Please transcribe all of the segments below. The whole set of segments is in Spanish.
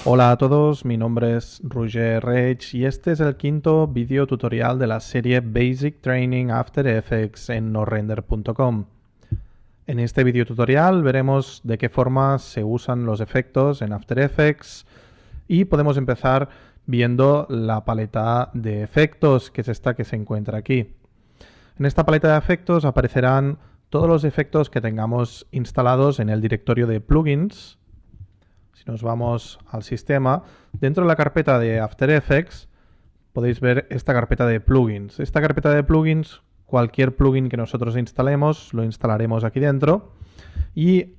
Hola a todos, mi nombre es Roger Reig y este es el quinto vídeo tutorial de la serie Basic Training After Effects en norrender.com. En este vídeo tutorial veremos de qué forma se usan los efectos en After Effects y podemos empezar viendo la paleta de efectos, que es esta que se encuentra aquí. En esta paleta de efectos aparecerán todos los efectos que tengamos instalados en el directorio de plugins. Si nos vamos al sistema, dentro de la carpeta de After Effects podéis ver esta carpeta de plugins. Esta carpeta de plugins, cualquier plugin que nosotros instalemos, lo instalaremos aquí dentro. Y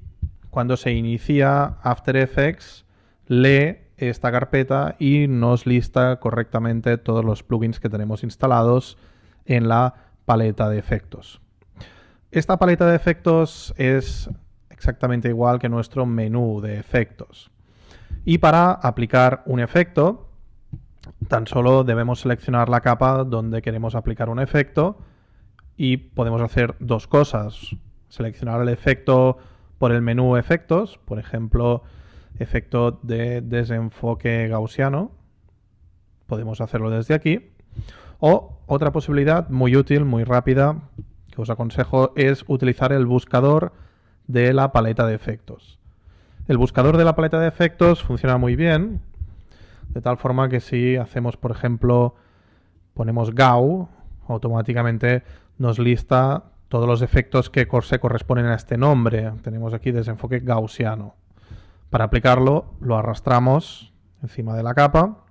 cuando se inicia After Effects, lee esta carpeta y nos lista correctamente todos los plugins que tenemos instalados en la paleta de efectos. Esta paleta de efectos es exactamente igual que nuestro menú de efectos. Y para aplicar un efecto, tan solo debemos seleccionar la capa donde queremos aplicar un efecto y podemos hacer dos cosas. Seleccionar el efecto por el menú efectos, por ejemplo, efecto de desenfoque gaussiano. Podemos hacerlo desde aquí. O otra posibilidad muy útil, muy rápida, que os aconsejo es utilizar el buscador de la paleta de efectos. El buscador de la paleta de efectos funciona muy bien, de tal forma que si hacemos, por ejemplo, ponemos GAU, automáticamente nos lista todos los efectos que se corresponden a este nombre. Tenemos aquí desenfoque gaussiano. Para aplicarlo, lo arrastramos encima de la capa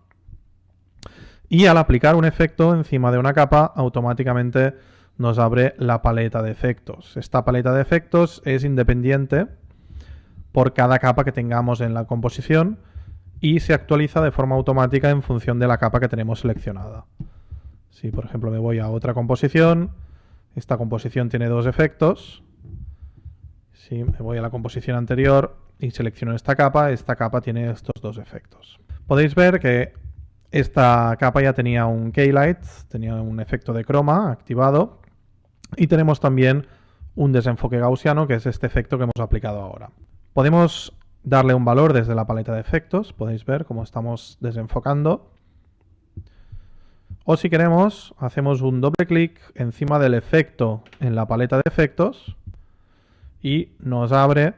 y al aplicar un efecto encima de una capa, automáticamente nos abre la paleta de efectos. Esta paleta de efectos es independiente por cada capa que tengamos en la composición y se actualiza de forma automática en función de la capa que tenemos seleccionada. Si, por ejemplo, me voy a otra composición, esta composición tiene dos efectos. Si me voy a la composición anterior y selecciono esta capa tiene estos dos efectos. Podéis ver que esta capa ya tenía un Keylight, tenía un efecto de croma activado y tenemos también un desenfoque gaussiano, que es este efecto que hemos aplicado ahora. Podemos darle un valor desde la paleta de efectos, podéis ver cómo estamos desenfocando. O si queremos, hacemos un doble clic encima del efecto en la paleta de efectos y nos abre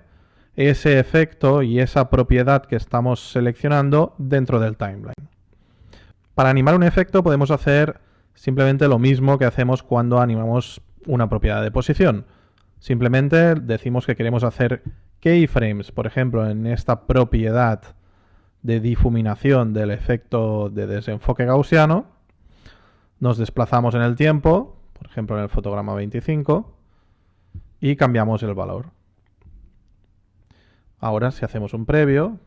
ese efecto y esa propiedad que estamos seleccionando dentro del timeline. Para animar un efecto podemos hacer simplemente lo mismo que hacemos cuando animamos una propiedad de posición. Simplemente decimos que queremos hacer keyframes, por ejemplo, en esta propiedad de difuminación del efecto de desenfoque gaussiano. Nos desplazamos en el tiempo, por ejemplo en el fotograma 25, y cambiamos el valor. Ahora, si hacemos un previo,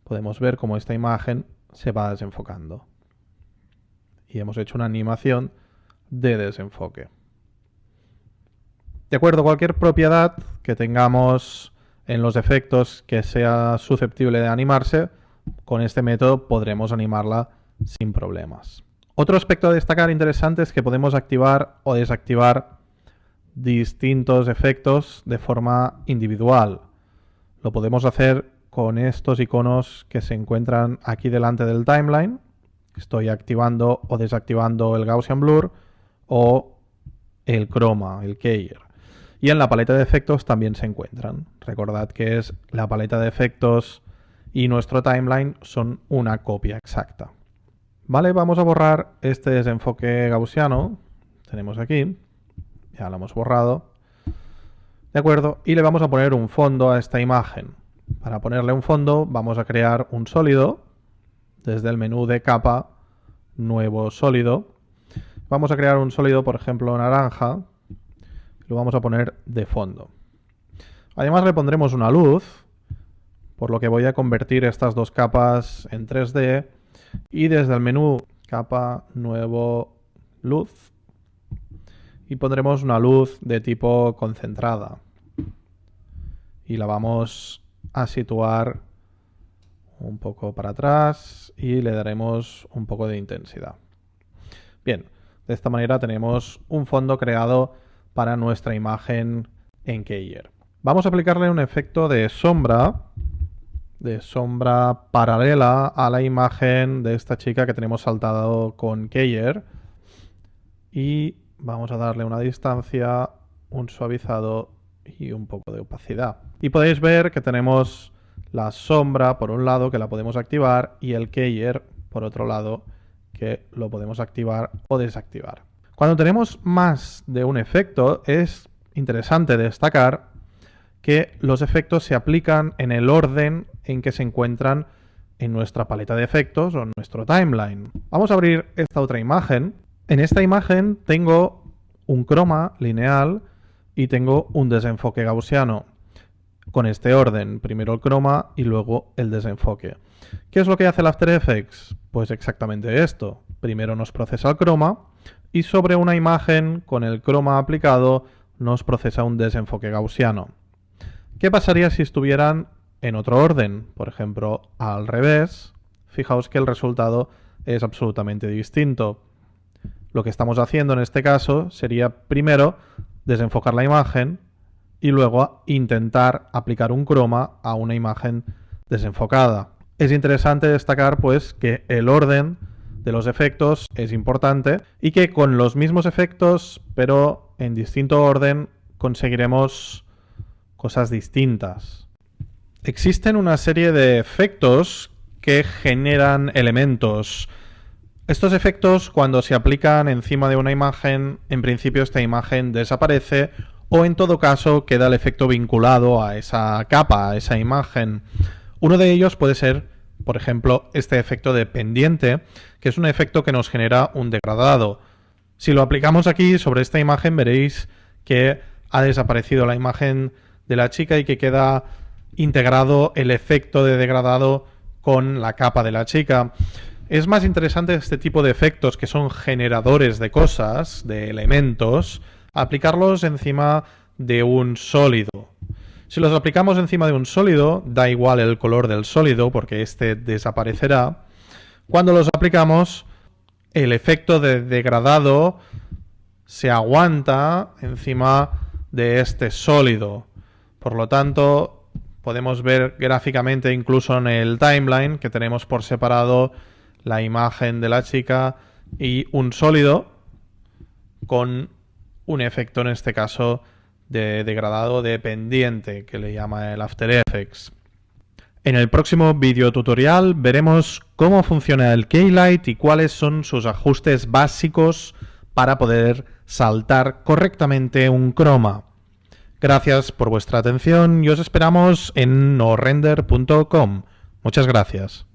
podemos ver cómo esta imagen se va desenfocando. Y hemos hecho una animación de desenfoque. De acuerdo, cualquier propiedad que tengamos en los efectos que sea susceptible de animarse, con este método podremos animarla sin problemas. Otro aspecto a destacar interesante es que podemos activar o desactivar distintos efectos de forma individual. Lo podemos hacer con estos iconos que se encuentran aquí delante del timeline. Estoy activando o desactivando el Gaussian Blur o el croma, el keyer. Y en la paleta de efectos también se encuentran. Recordad que es la paleta de efectos y nuestro timeline son una copia exacta. Vale, vamos a borrar este desenfoque gaussiano. Tenemos aquí. Ya lo hemos borrado. De acuerdo, y le vamos a poner un fondo a esta imagen. Para ponerle un fondo vamos a crear un sólido. Desde el menú de capa, nuevo sólido. Vamos a crear un sólido, por ejemplo, naranja. Lo vamos a poner de fondo. Además le pondremos una luz, por lo que voy a convertir estas dos capas en 3D y desde el menú capa, nuevo, luz, y pondremos una luz de tipo concentrada y la vamos a situar un poco para atrás y le daremos un poco de intensidad. Bien, de esta manera tenemos un fondo creado para nuestra imagen en Keyer. Vamos a aplicarle un efecto de sombra de sombra paralela a la imagen de esta chica que tenemos saltado con Keyer. Y vamos a darle una distancia, un suavizado y un poco de opacidad. Y podéis ver que tenemos la sombra por un lado, que la podemos activar, y el Keyer por otro lado, que lo podemos activar o desactivar. Cuando tenemos más de un efecto, es interesante destacar que los efectos se aplican en el orden en que se encuentran en nuestra paleta de efectos o en nuestro timeline. Vamos a abrir esta otra imagen. En esta imagen tengo un croma lineal y tengo un desenfoque gaussiano. Con este orden, primero el croma y luego el desenfoque. ¿Qué es lo que hace el After Effects? Pues exactamente esto. Primero nos procesa el croma y sobre una imagen con el croma aplicado nos procesa un desenfoque gaussiano. ¿Qué pasaría si estuvieran en otro orden? Por ejemplo, al revés. Fijaos que el resultado es absolutamente distinto. Lo que estamos haciendo en este caso sería primero desenfocar la imagen y luego intentar aplicar un croma a una imagen desenfocada. Es interesante destacar pues que el orden de los efectos es importante y que con los mismos efectos pero en distinto orden conseguiremos cosas distintas. Existen una serie de efectos que generan elementos. Estos efectos, cuando se aplican encima de una imagen, en principio esta imagen desaparece o en todo caso queda el efecto vinculado a esa capa, a esa imagen. Uno de ellos puede ser, por ejemplo, este efecto de pendiente, que es un efecto que nos genera un degradado. Si lo aplicamos aquí sobre esta imagen veréis que ha desaparecido la imagen de la chica y que queda integrado el efecto de degradado con la capa de la chica. Es más interesante este tipo de efectos que son generadores de cosas, de elementos, aplicarlos encima de un sólido. Si los aplicamos encima de un sólido, da igual el color del sólido porque este desaparecerá. Cuando los aplicamos, el efecto de degradado se aguanta encima de este sólido. Por lo tanto, podemos ver gráficamente incluso en el timeline que tenemos por separado la imagen de la chica y un sólido con un efecto, en este caso, de degradado de pendiente, que le llama el After Effects. En el próximo vídeo tutorial veremos cómo funciona el Keylight y cuáles son sus ajustes básicos para poder saltar correctamente un croma. Gracias por vuestra atención y os esperamos en norrender.com. Muchas gracias.